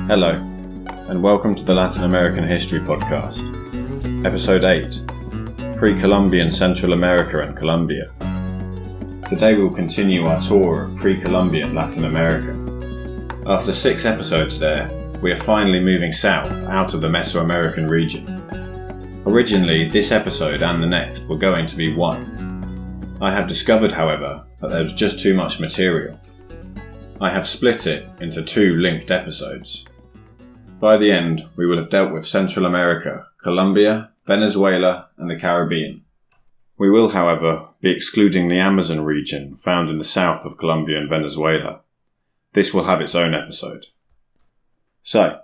Hello, and welcome to the Latin American History Podcast, Episode 8, Pre-Columbian Central America and Colombia. Today we will continue our tour of pre-Columbian Latin America. After 6 episodes there, we are finally moving south out of the Mesoamerican region. Originally, this episode and the next were going to be one. I have discovered, however, that there was just too much material. I have split it into 2 linked episodes. By the end, we will have dealt with Central America, Colombia, Venezuela, and the Caribbean. We will, however, be excluding the Amazon region found in the south of Colombia and Venezuela. This will have its own episode. So,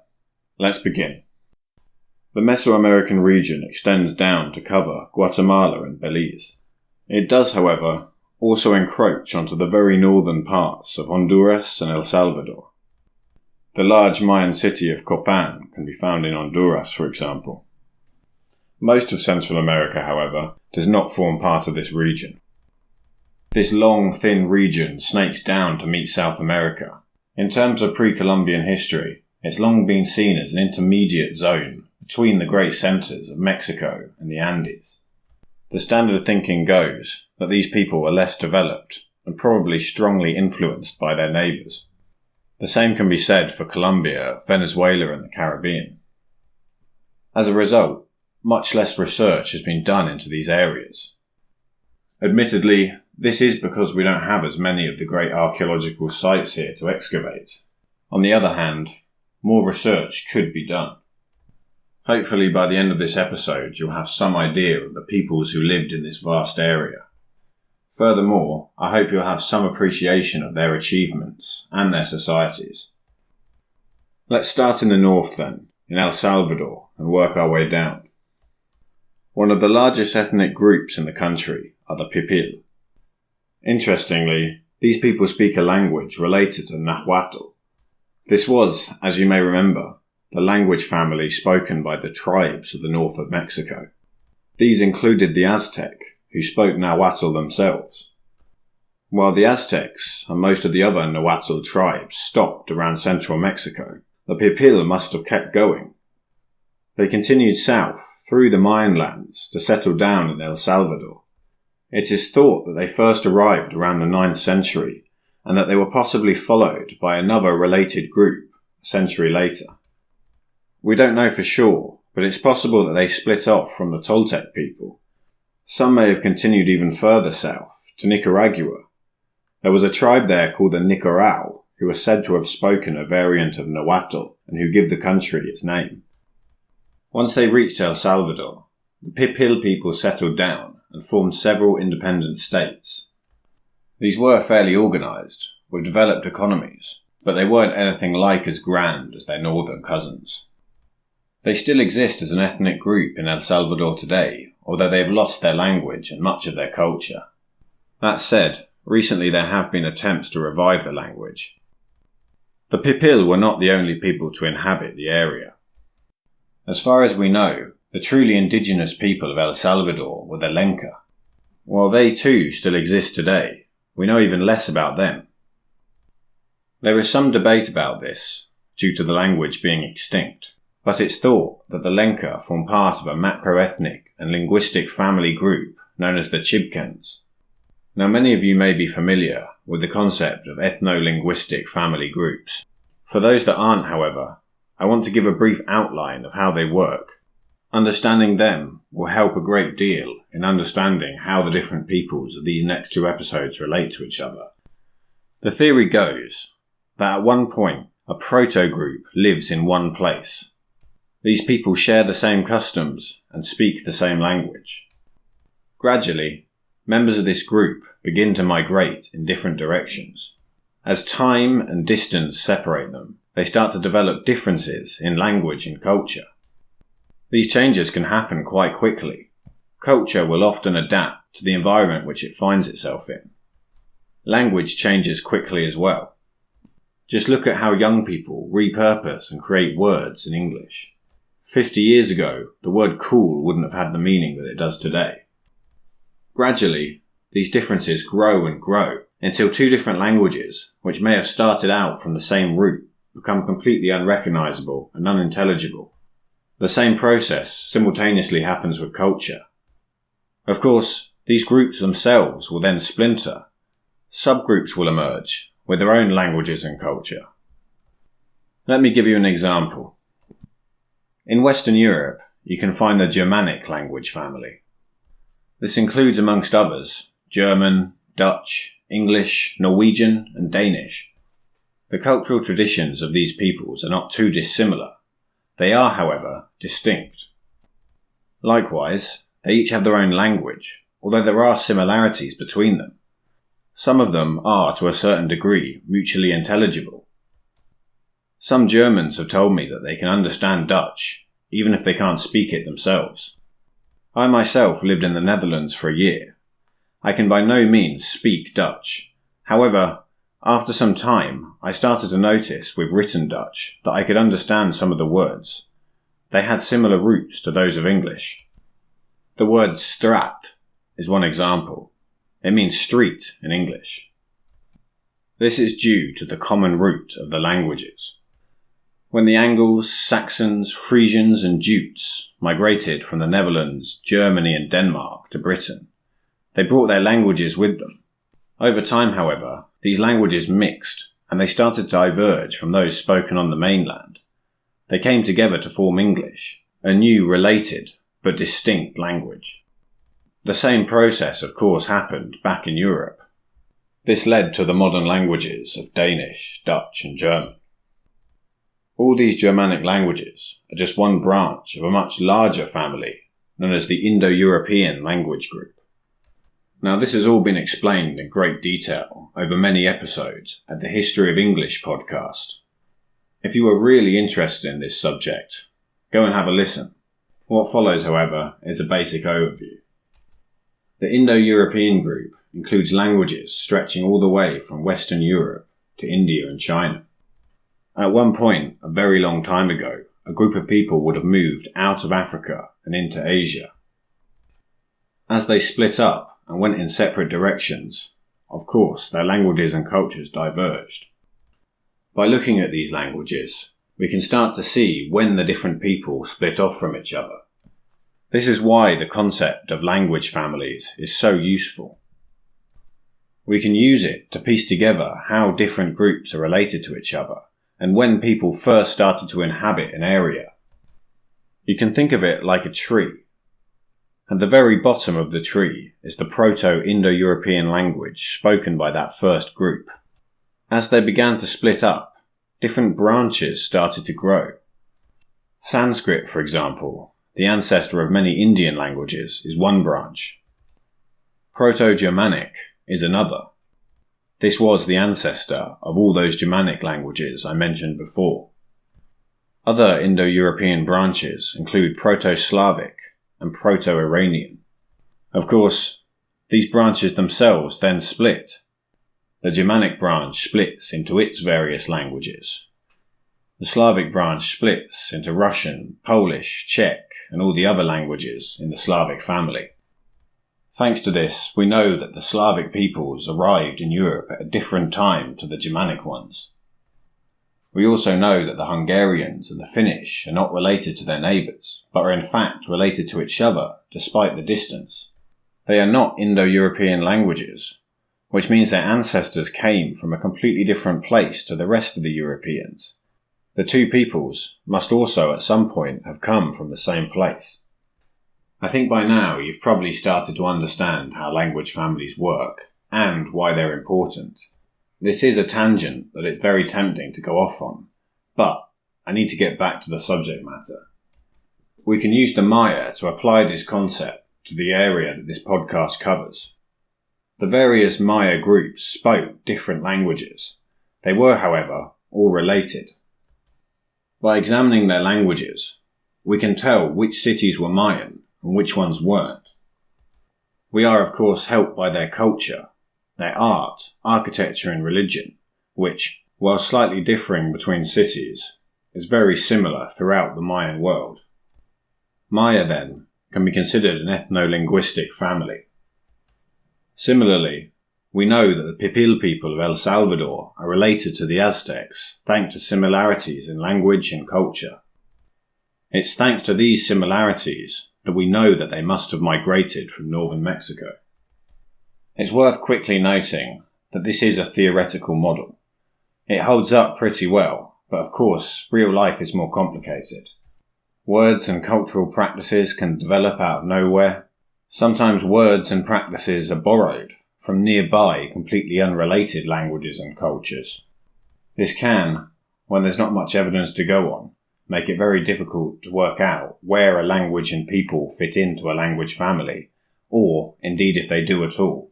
let's begin. The Mesoamerican region extends down to cover Guatemala and Belize. It does, however, also encroach onto the very northern parts of Honduras and El Salvador. The large Mayan city of Copan can be found in Honduras, for example. Most of Central America, however, does not form part of this region. This long, thin region snakes down to meet South America. In terms of pre-Columbian history, it's long been seen as an intermediate zone between the great centres of Mexico and the Andes. The standard of thinking goes that these people were less developed and probably strongly influenced by their neighbours. The same can be said for Colombia, Venezuela and the Caribbean. As a result, much less research has been done into these areas. Admittedly, this is because we don't have as many of the great archaeological sites here to excavate. On the other hand, more research could be done. Hopefully by the end of this episode you'll have some idea of the peoples who lived in this vast area. Furthermore, I hope you'll have some appreciation of their achievements and their societies. Let's start in the north then, in El Salvador, and work our way down. One of the largest ethnic groups in the country are the Pipil. Interestingly, these people speak a language related to Nahuatl. This was, as you may remember, the language family spoken by the tribes of the north of Mexico. These included the Aztec, who spoke Nahuatl themselves. While the Aztecs and most of the other Nahuatl tribes stopped around central Mexico, the Pipil must have kept going. They continued south through the Mayan lands to settle down in El Salvador. It is thought that they first arrived around the 9th century and that they were possibly followed by another related group a century later. We don't know for sure, but it's possible that they split off from the Toltec people. Some may have continued even further south, to Nicaragua. There was a tribe there called the Nicarao, who are said to have spoken a variant of Nahuatl and who give the country its name. Once they reached El Salvador, the Pipil people settled down and formed several independent states. These were fairly organised, with developed economies, but they weren't anything like as grand as their northern cousins. They still exist as an ethnic group in El Salvador today, although they have lost their language and much of their culture. That said, recently there have been attempts to revive the language. The Pipil were not the only people to inhabit the area. As far as we know, the truly indigenous people of El Salvador were the Lenca. While they too still exist today, we know even less about them. There is some debate about this, due to the language being extinct. But it's thought that the Lenca form part of a macro-ethnic and linguistic family group known as the Chibcans. Now many of you may be familiar with the concept of ethno-linguistic family groups. For those that aren't, however, I want to give a brief outline of how they work. Understanding them will help a great deal in understanding how the different peoples of these next 2 episodes relate to each other. The theory goes that at one point a proto-group lives in one place. These people share the same customs and speak the same language. Gradually, members of this group begin to migrate in different directions. As time and distance separate them, they start to develop differences in language and culture. These changes can happen quite quickly. Culture will often adapt to the environment which it finds itself in. Language changes quickly as well. Just look at how young people repurpose and create words in English. 50 years ago, the word cool wouldn't have had the meaning that it does today. Gradually, these differences grow and grow until 2 different languages, which may have started out from the same root, become completely unrecognizable and unintelligible. The same process simultaneously happens with culture. Of course, these groups themselves will then splinter. Subgroups will emerge with their own languages and culture. Let me give you an example. In Western Europe, you can find the Germanic language family. This includes, amongst others, German, Dutch, English, Norwegian, and Danish. The cultural traditions of these peoples are not too dissimilar. They are, however, distinct. Likewise, they each have their own language, although there are similarities between them. Some of them are, to a certain degree, mutually intelligible. Some Germans have told me that they can understand Dutch, even if they can't speak it themselves. I myself lived in the Netherlands for a year. I can by no means speak Dutch. However, after some time, I started to notice with written Dutch that I could understand some of the words. They had similar roots to those of English. The word straat is one example. It means street in English. This is due to the common root of the languages. When the Angles, Saxons, Frisians and Jutes migrated from the Netherlands, Germany and Denmark to Britain, they brought their languages with them. Over time, however, these languages mixed and they started to diverge from those spoken on the mainland. They came together to form English, a new related but distinct language. The same process, of course, happened back in Europe. This led to the modern languages of Danish, Dutch and German. All these Germanic languages are just one branch of a much larger family known as the Indo-European language group. Now, this has all been explained in great detail over many episodes at the History of English podcast. If you are really interested in this subject, go and have a listen. What follows, however, is a basic overview. The Indo-European group includes languages stretching all the way from Western Europe to India and China. At one point, a very long time ago, a group of people would have moved out of Africa and into Asia. As they split up and went in separate directions, of course, their languages and cultures diverged. By looking at these languages, we can start to see when the different people split off from each other. This is why the concept of language families is so useful. We can use it to piece together how different groups are related to each other and when people first started to inhabit an area. You can think of it like a tree. At the very bottom of the tree is the Proto-Indo-European language spoken by that first group. As they began to split up, different branches started to grow. Sanskrit, for example, the ancestor of many Indian languages, is one branch. Proto-Germanic is another. This was the ancestor of all those Germanic languages I mentioned before. Other Indo-European branches include Proto-Slavic and Proto-Iranian. Of course, these branches themselves then split. The Germanic branch splits into its various languages. The Slavic branch splits into Russian, Polish, Czech, and all the other languages in the Slavic family. Thanks to this, we know that the Slavic peoples arrived in Europe at a different time to the Germanic ones. We also know that the Hungarians and the Finnish are not related to their neighbours, but are in fact related to each other despite the distance. They are not Indo-European languages, which means their ancestors came from a completely different place to the rest of the Europeans. The two peoples must also at some point have come from the same place. I think by now you've probably started to understand how language families work and why they're important. This is a tangent that it's very tempting to go off on, but I need to get back to the subject matter. We can use the Maya to apply this concept to the area that this podcast covers. The various Maya groups spoke different languages. They were, however, all related. By examining their languages, we can tell which cities were Mayan and which ones weren't. We are, of course, helped by their culture, their art, architecture and religion, which, while slightly differing between cities, is very similar throughout the Mayan world. Maya, then, can be considered an ethno-linguistic family. Similarly, We know that the Pipil people of El Salvador are related to the Aztecs thanks to similarities in language and culture. It's thanks to these similarities that we know that they must have migrated from northern Mexico. It's worth quickly noting that this is a theoretical model. It holds up pretty well, but of course, real life is more complicated. Words and cultural practices can develop out of nowhere. Sometimes words and practices are borrowed from nearby, completely unrelated languages and cultures. This can, when there's not much evidence to go on, make it very difficult to work out where a language and people fit into a language family, or indeed if they do at all.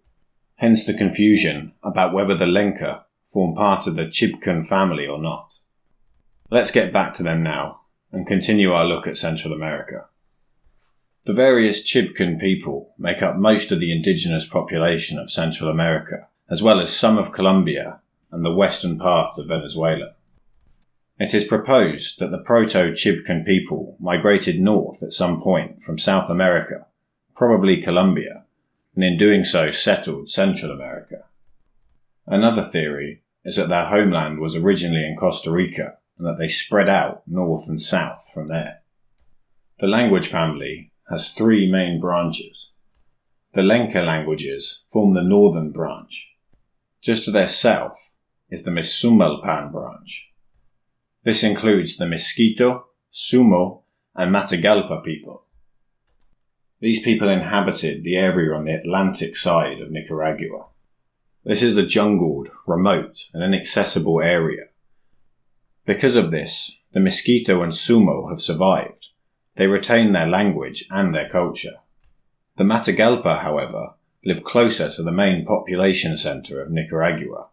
Hence the confusion about whether the Lenca form part of the Chibcan family or not. Let's get back to them now and continue our look at Central America. The various Chibcan people make up most of the indigenous population of Central America, as well as some of Colombia and the western part of Venezuela. It is proposed that the proto-Chibcan people migrated north at some point from South America, probably Colombia, and in doing so settled Central America. Another theory is that their homeland was originally in Costa Rica and that they spread out north and south from there. The language family has three main branches. The Lenca languages form the northern branch. Just to their south is the Misumalpan branch. This includes the Miskito, Sumo, and Matagalpa people. These people inhabited the area on the Atlantic side of Nicaragua. This is a jungled, remote, and inaccessible area. Because of this, the Miskito and Sumo have survived. They retain their language and their culture. The Matagalpa, however, live closer to the main population centre of Nicaragua.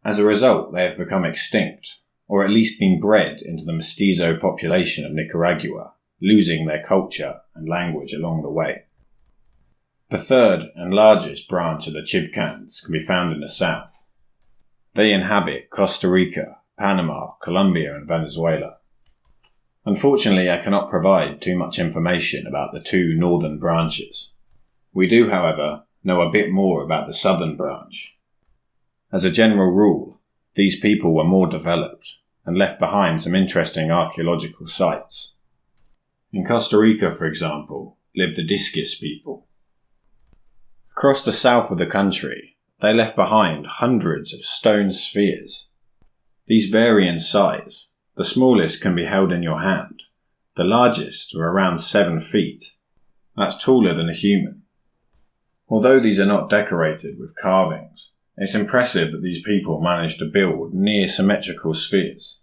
As a result, they have become extinct, or at least been bred into the mestizo population of Nicaragua, losing their culture and language along the way. The third and largest branch of the Chibcans can be found in the south. They inhabit Costa Rica, Panama, Colombia, and Venezuela. Unfortunately, I cannot provide too much information about the two northern branches. We do, however, know a bit more about the southern branch. As a general rule, these people were more developed and left behind some interesting archaeological sites. In Costa Rica, for example, lived the Disquis people. Across the south of the country, they left behind hundreds of stone spheres. These vary in size. The smallest can be held in your hand. The largest are around 7 feet. That's taller than a human. Although these are not decorated with carvings, it's impressive that these people managed to build near symmetrical spheres.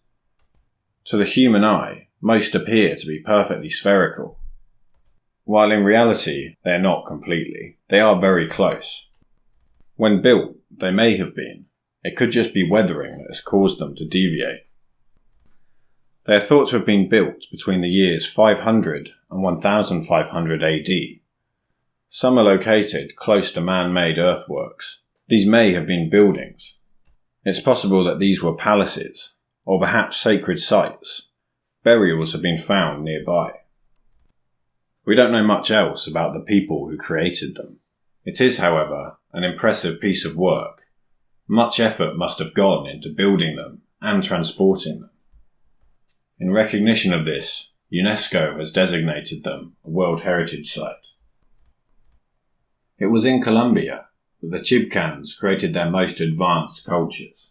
To the human eye, most appear to be perfectly spherical, while in reality they are not completely. They are very close. When built, they may have been. It could just be weathering that has caused them to deviate. They are thought to have been built between the years 500 and 1500 AD. Some are located close to man-made earthworks. These may have been buildings. It's possible that these were palaces, or perhaps sacred sites. Burials have been found nearby. We don't know much else about the people who created them. It is, however, an impressive piece of work. Much effort must have gone into building them and transporting them. In recognition of this, UNESCO has designated them a World Heritage Site. It was in Colombia that the Chibcans created their most advanced cultures.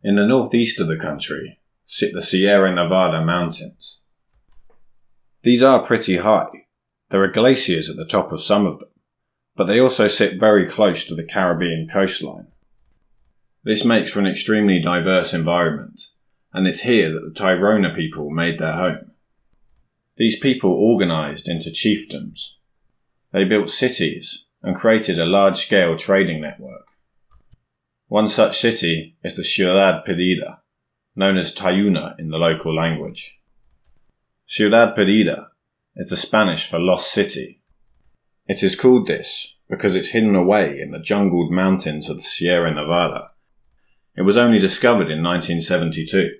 In the northeast of the country sit the Sierra Nevada mountains. These are pretty high. There are glaciers at the top of some of them, but they also sit very close to the Caribbean coastline. This makes for an extremely diverse environment, and it's here that the Tayrona people made their home. These people organised into chiefdoms. They built cities and created a large-scale trading network. One such city is the Ciudad Perdida, known as Tayrona in the local language. Ciudad Perdida is the Spanish for lost city. It is called this because it's hidden away in the jungled mountains of the Sierra Nevada. It was only discovered in 1972.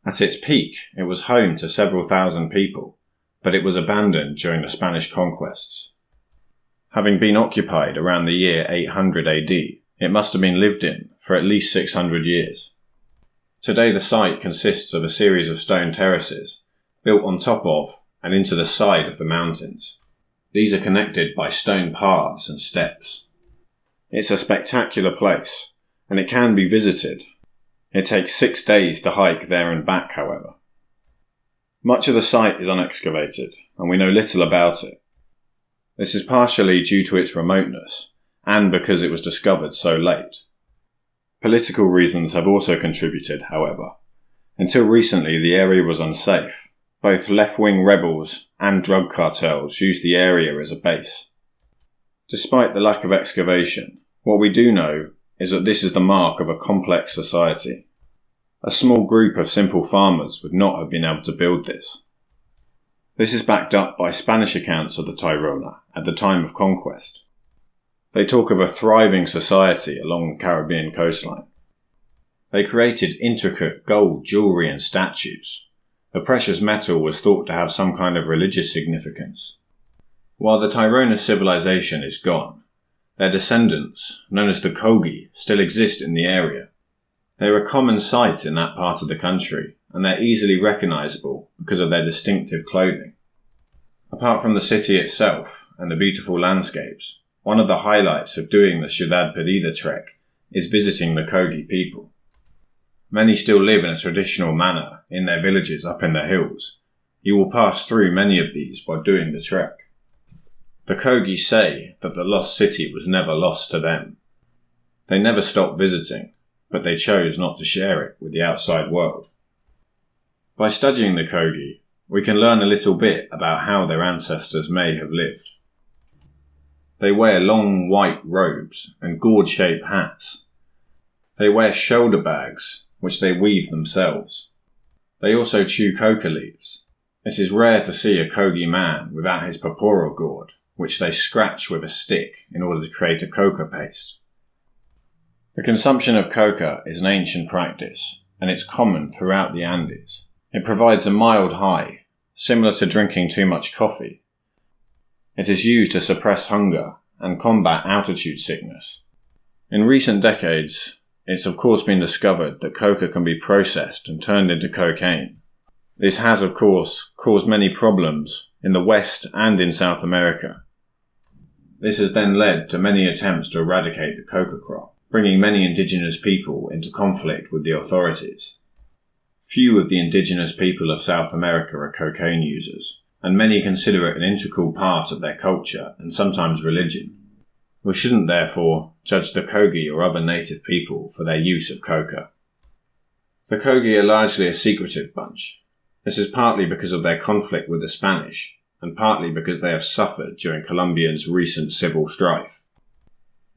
At its peak, it was home to several thousand people, but it was abandoned during the Spanish conquests. Having been occupied around the year 800 AD, it must have been lived in for at least 600 years. Today the site consists of a series of stone terraces, built on top of and into the side of the mountains. These are connected by stone paths and steps. It's a spectacular place, and it can be visited. It takes 6 days to hike there and back, however. Much of the site is unexcavated, and we know little about it. This is partially due to its remoteness, and because it was discovered so late. Political reasons have also contributed, however. Until recently, the area was unsafe. Both left-wing rebels and drug cartels used the area as a base. Despite the lack of excavation, what we do know is that this is the mark of a complex society. A small group of simple farmers would not have been able to build this. This is backed up by Spanish accounts of the Tayrona at the time of conquest. They talk of a thriving society along the Caribbean coastline. They created intricate gold jewellery and statues. The precious metal was thought to have some kind of religious significance. While the Tayrona civilization is gone, their descendants, known as the Kogi, still exist in the area. They're a common sight in that part of the country, and they're easily recognisable because of their distinctive clothing. Apart from the city itself and the beautiful landscapes, one of the highlights of doing the Ciudad Perdida trek is visiting the Kogi people. Many still live in a traditional manner in their villages up in the hills. You will pass through many of these while doing the trek. The Kogi say that the lost city was never lost to them. They never stopped visiting, but they chose not to share it with the outside world. By studying the Kogi, we can learn a little bit about how their ancestors may have lived. They wear long white robes and gourd-shaped hats. They wear shoulder bags, which they weave themselves. They also chew coca leaves. It is rare to see a Kogi man without his paporo gourd, which they scratch with a stick in order to create a coca paste. The consumption of coca is an ancient practice, and it's common throughout the Andes. It provides a mild high, similar to drinking too much coffee. It is used to suppress hunger and combat altitude sickness. In recent decades, it's of course been discovered that coca can be processed and turned into cocaine. This has of course caused many problems in the West and in South America. This has then led to many attempts to eradicate the coca crop, bringing many indigenous people into conflict with the authorities. Few of the indigenous people of South America are cocaine users, and many consider it an integral part of their culture and sometimes religion. We shouldn't therefore judge the Kogi or other native people for their use of coca. The Kogi are largely a secretive bunch. This is partly because of their conflict with the Spanish, and partly because they have suffered during Colombia's recent civil strife.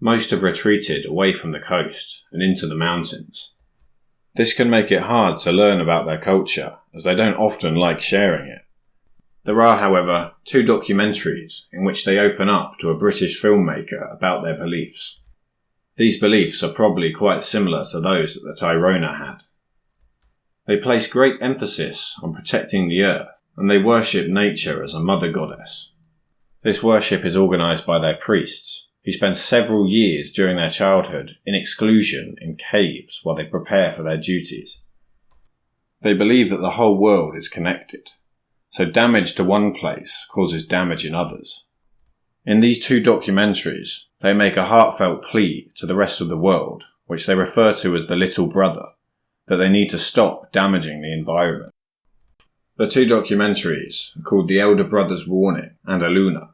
Most have retreated away from the coast and into the mountains. This can make it hard to learn about their culture, as they don't often like sharing it. There are, however, 2 documentaries in which they open up to a British filmmaker about their beliefs. These beliefs are probably quite similar to those that the Tayrona had. They place great emphasis on protecting the earth, and they worship nature as a mother goddess. This worship is organised by their priests, who spend several years during their childhood in exclusion in caves while they prepare for their duties. They believe that the whole world is connected, so damage to one place causes damage in others. In these 2 documentaries, they make a heartfelt plea to the rest of the world, which they refer to as the little brother, that they need to stop damaging the environment. The 2 documentaries are called The Elder Brother's Warning and Aluna.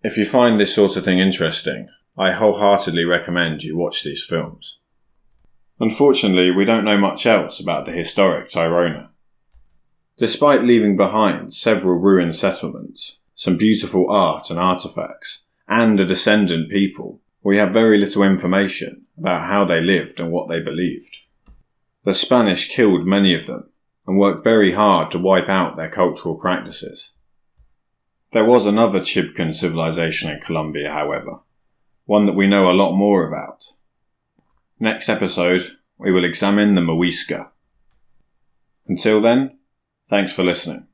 If you find this sort of thing interesting, I wholeheartedly recommend you watch these films. Unfortunately, we don't know much else about the historic Tayrona. Despite leaving behind several ruined settlements, some beautiful art and artifacts, and a descendant people, we have very little information about how they lived and what they believed. The Spanish killed many of them and worked very hard to wipe out their cultural practices. There was another Chibcan civilization in Colombia, however, one that we know a lot more about. Next episode, we will examine the Muisca. Until then, thanks for listening.